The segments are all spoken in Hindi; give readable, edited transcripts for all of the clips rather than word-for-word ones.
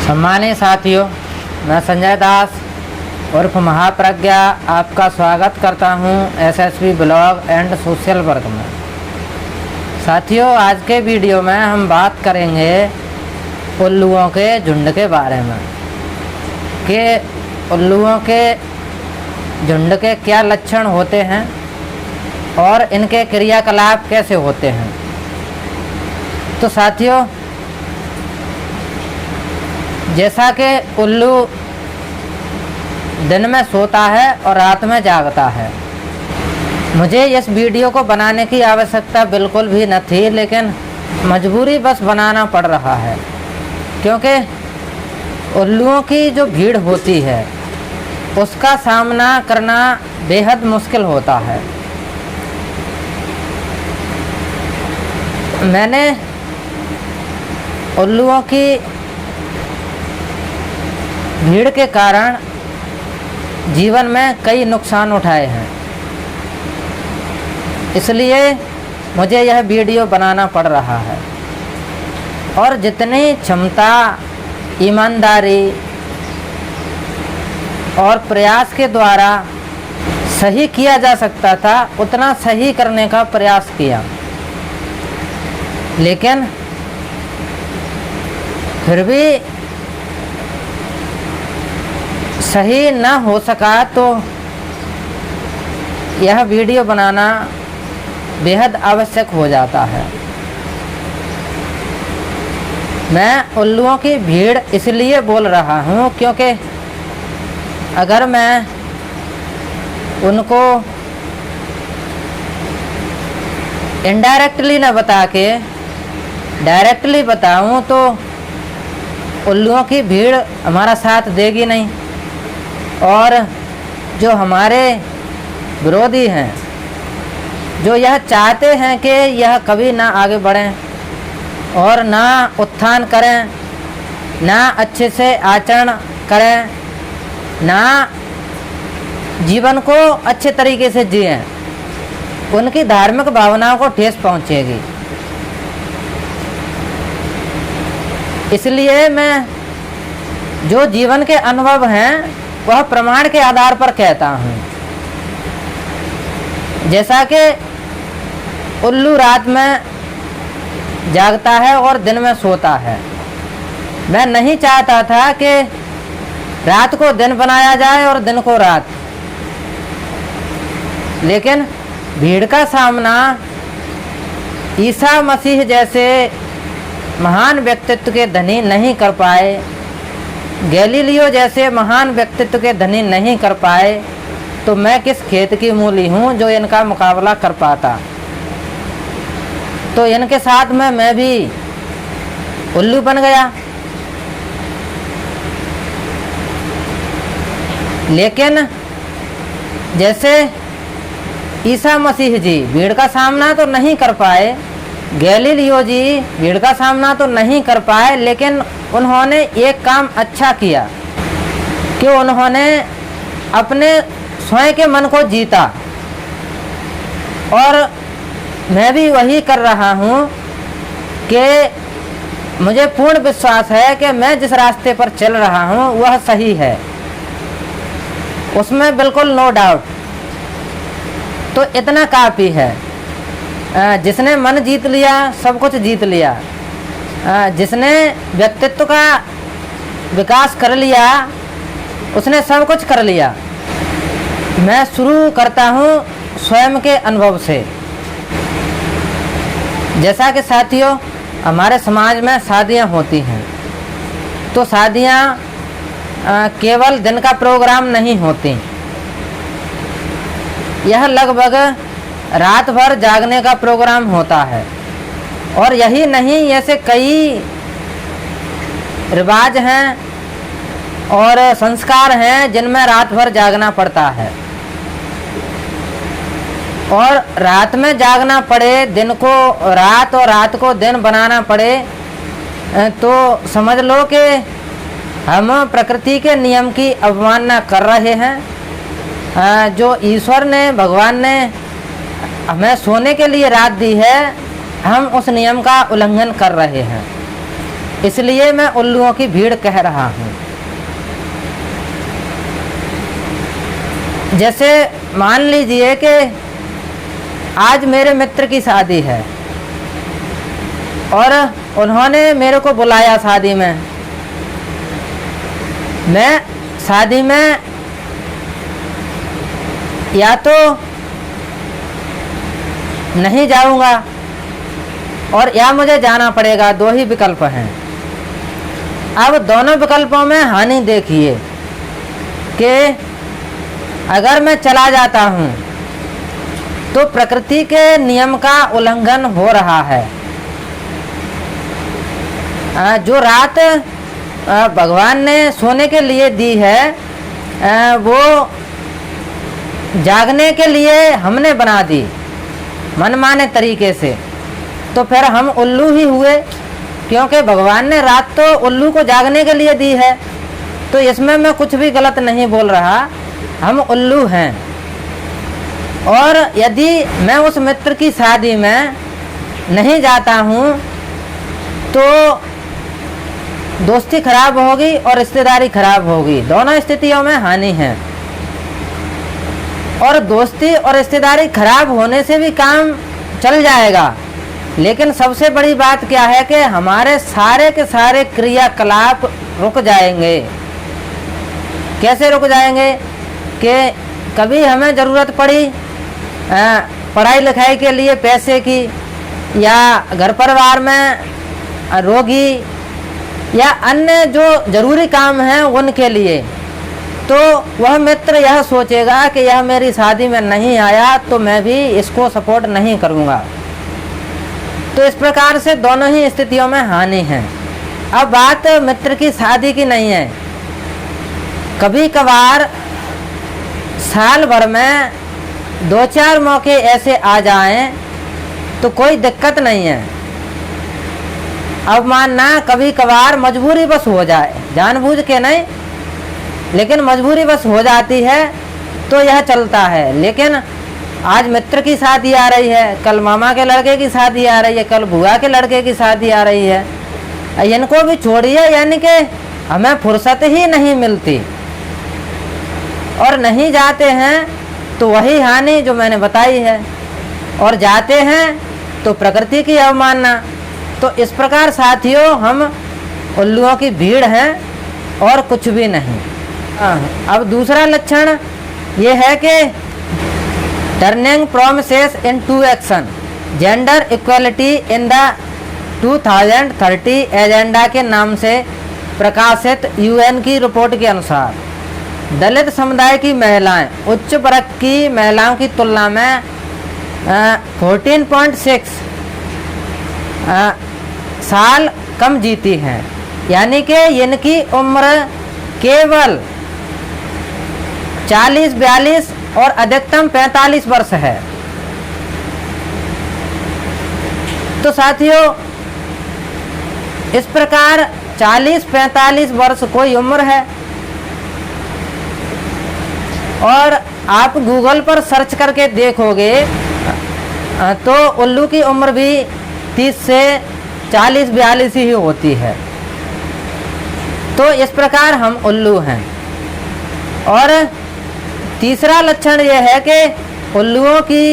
सम्मानित साथियों, मैं संजय दास उर्फ महाप्रज्ञा आपका स्वागत करता हूं SSB blog and social work में। साथियों, आज के वीडियो में हम बात करेंगे उल्लुओं के झुंड के बारे में कि उल्लुओं के झुंड के क्या लक्षण होते हैं और इनके क्रियाकलाप कैसे होते हैं। तो साथियों, जैसा कि उल्लू दिन में सोता है और रात में जागता है, मुझे इस वीडियो को बनाने की आवश्यकता बिल्कुल भी न थी, लेकिन मजबूरी बस बनाना पड़ रहा है क्योंकि उल्लुओं की जो भीड़ होती है उसका सामना करना बेहद मुश्किल होता है। मैंने उल्लुओं की भीड़ के कारण जीवन में कई नुकसान उठाए हैं, इसलिए मुझे यह वीडियो बनाना पड़ रहा है। और जितनी क्षमता, ईमानदारी और प्रयास के द्वारा सही किया जा सकता था उतना सही करने का प्रयास किया, लेकिन फिर भी सही न हो सका तो यह वीडियो बनाना बेहद आवश्यक हो जाता है। मैं उल्लुओं की भीड़ इसलिए बोल रहा हूँ क्योंकि अगर मैं उनको इनडायरेक्टली न बता के डायरेक्टली बताऊँ तो उल्लुओं की भीड़ हमारा साथ देगी नहीं, और जो हमारे विरोधी हैं, जो यह चाहते हैं कि यह कभी ना आगे बढ़ें और ना उत्थान करें, ना अच्छे से आचरण करें, ना जीवन को अच्छे तरीके से जिएं, उनकी धार्मिक भावनाओं को ठेस पहुंचेगी। इसलिए मैं जो जीवन के अनुभव हैं वह प्रमाण के आधार पर कहता हूँ। जैसा कि उल्लू रात में जागता है और दिन में सोता है, मैं नहीं चाहता था कि रात को दिन बनाया जाए और दिन को रात, लेकिन भीड़ का सामना ईसा मसीह जैसे महान व्यक्तित्व के धनी नहीं कर पाए, गैलीलियो जैसे महान व्यक्तित्व के धनी नहीं कर पाए, तो मैं किस खेत की मूली हूँ जो इनका मुकाबला कर पाता। तो इनके साथ में मैं भी उल्लू बन गया। लेकिन जैसे ईसा मसीह जी भीड़ का सामना तो नहीं कर पाए, गैलीलियो जी भीड़ का सामना तो नहीं कर पाए, लेकिन उन्होंने एक काम अच्छा किया कि उन्होंने अपने स्वयं के मन को जीता, और मैं भी वही कर रहा हूँ कि मुझे पूर्ण विश्वास है कि मैं जिस रास्ते पर चल रहा हूँ वह सही है, उसमें बिल्कुल नो डाउट। तो इतना काफ़ी है। जिसने मन जीत लिया सब कुछ जीत लिया, जिसने व्यक्तित्व का विकास कर लिया उसने सब कुछ कर लिया। मैं शुरू करता हूँ स्वयं के अनुभव से। जैसा कि साथियों, हमारे समाज में शादियाँ होती हैं, तो शादियाँ केवल दिन का प्रोग्राम नहीं होती, यह लगभग रात भर जागने का प्रोग्राम होता है। और यही नहीं, ऐसे कई रिवाज हैं और संस्कार हैं जिनमें रात भर जागना पड़ता है। और रात में जागना पड़े, दिन को रात और रात को दिन बनाना पड़े, तो समझ लो कि हम प्रकृति के नियम की अवमानना कर रहे हैं। जो ईश्वर ने, भगवान ने हमें सोने के लिए रात दी है, हम उस नियम का उल्लंघन कर रहे हैं। इसलिए मैं उल्लुओं की भीड़ कह रहा हूँ। जैसे मान लीजिए कि आज मेरे मित्र की शादी है और उन्होंने मेरे को बुलाया शादी में। मैं शादी में या तो नहीं जाऊंगा और या मुझे जाना पड़ेगा, दो ही विकल्प हैं। अब दोनों विकल्पों में हानि देखिए कि अगर मैं चला जाता हूँ तो प्रकृति के नियम का उल्लंघन हो रहा है। जो रात भगवान ने सोने के लिए दी है वो जागने के लिए हमने बना दी मनमाने तरीके से, तो फिर हम उल्लू ही हुए, क्योंकि भगवान ने रात तो उल्लू को जागने के लिए दी है। तो इसमें मैं कुछ भी गलत नहीं बोल रहा, हम उल्लू हैं। और यदि मैं उस मित्र की शादी में नहीं जाता हूँ तो दोस्ती खराब होगी और रिश्तेदारी खराब होगी, दोनों स्थितियों में हानि है। और दोस्ती और रिश्तेदारी खराब होने से भी काम चल जाएगा, लेकिन सबसे बड़ी बात क्या है कि हमारे सारे के सारे क्रियाकलाप रुक जाएंगे। कैसे रुक जाएंगे कि कभी हमें ज़रूरत पड़ी पढ़ाई लिखाई के लिए पैसे की, या घर परिवार में रोगी या अन्य जो ज़रूरी काम हैं उनके लिए, तो वह मित्र यह सोचेगा कि यह मेरी शादी में नहीं आया तो मैं भी इसको सपोर्ट नहीं करूँगा। तो इस प्रकार से दोनों ही स्थितियों में हानि है। अब बात मित्र की शादी की नहीं है, कभी कभार साल भर में 2-4 मौके ऐसे आ जाएं तो कोई दिक्कत नहीं है। अब मानना कभी कभार मजबूरी बस हो जाए, जानबूझ के नहीं, लेकिन मजबूरी बस हो जाती है तो यह चलता है। लेकिन आज मित्र की शादी आ रही है, कल मामा के लड़के की शादी आ रही है, कल बुआ के लड़के की शादी आ रही है, इनको भी छोड़िए, यानी कि हमें फुर्सत ही नहीं मिलती और नहीं जाते हैं तो वही हानि जो मैंने बताई है, और जाते हैं तो प्रकृति की अवमानना। तो इस प्रकार साथियों हम उल्लुओं की भीड़ हैं और कुछ भी नहीं। अब दूसरा लक्षण ये है कि turning promises into action, gender equality in the 2030 agenda के नाम से प्रकाशित यूएन की रिपोर्ट के अनुसार दलित समुदाय की महिलाएं उच्च वर्ग की महिलाओं की तुलना में 14.6 साल कम जीती हैं, यानी कि इनकी उम्र केवल 40-42 और अधिकतम 45 वर्ष है। तो साथियों इस प्रकार 40-45 वर्ष कोई उम्र है, और आप गूगल पर सर्च करके देखोगे तो उल्लू की उम्र भी 30 से 40-42 ही होती है। तो इस प्रकार हम उल्लू हैं। और तीसरा लक्षण यह है कि उल्लुओं की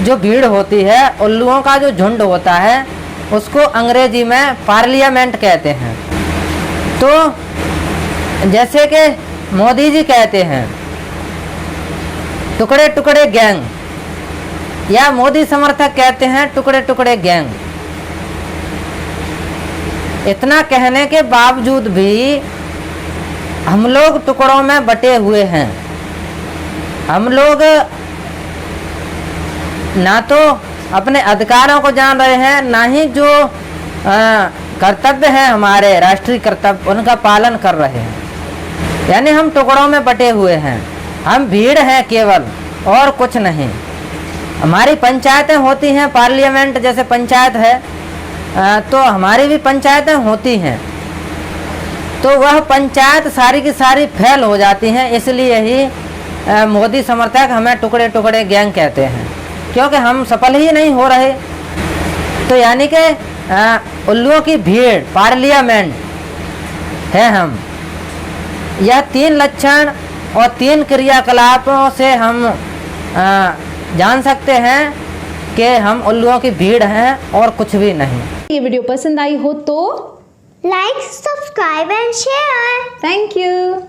जो भीड़ होती है, उल्लुओं का जो झुंड होता है, उसको अंग्रेजी में पार्लियामेंट कहते हैं। तो जैसे कि मोदी जी कहते हैं टुकड़े टुकड़े गैंग, या मोदी समर्थक कहते हैं टुकड़े टुकड़े गैंग। इतना कहने के बावजूद भी हम लोग टुकड़ों में बटे हुए हैं। हम लोग ना तो अपने अधिकारों को जान रहे हैं, ना ही जो कर्तव्य हैं हमारे राष्ट्रीय कर्तव्य उनका पालन कर रहे हैं। यानी हम टुकड़ों में बटे हुए हैं, हम भीड़ हैं केवल, और कुछ नहीं। हमारी पंचायतें होती हैं, पार्लियामेंट जैसे पंचायत है, तो हमारी भी पंचायतें होती हैं, तो वह पंचायत सारी की सारी फेल हो जाती हैं। इसलिए ही मोदी समर्थक हमें टुकड़े टुकड़े गैंग कहते हैं, क्योंकि हम सफल ही नहीं हो रहे। तो यानी कि उल्लुओं की भीड़ पार्लियामेंट है हम। यह 3 लक्षण और 3 क्रियाकलापों से हम जान सकते हैं कि हम उल्लुओं की भीड़ हैं और कुछ भी नहीं। ये वीडियो पसंद आई हो तो like, subscribe and share. Thank you.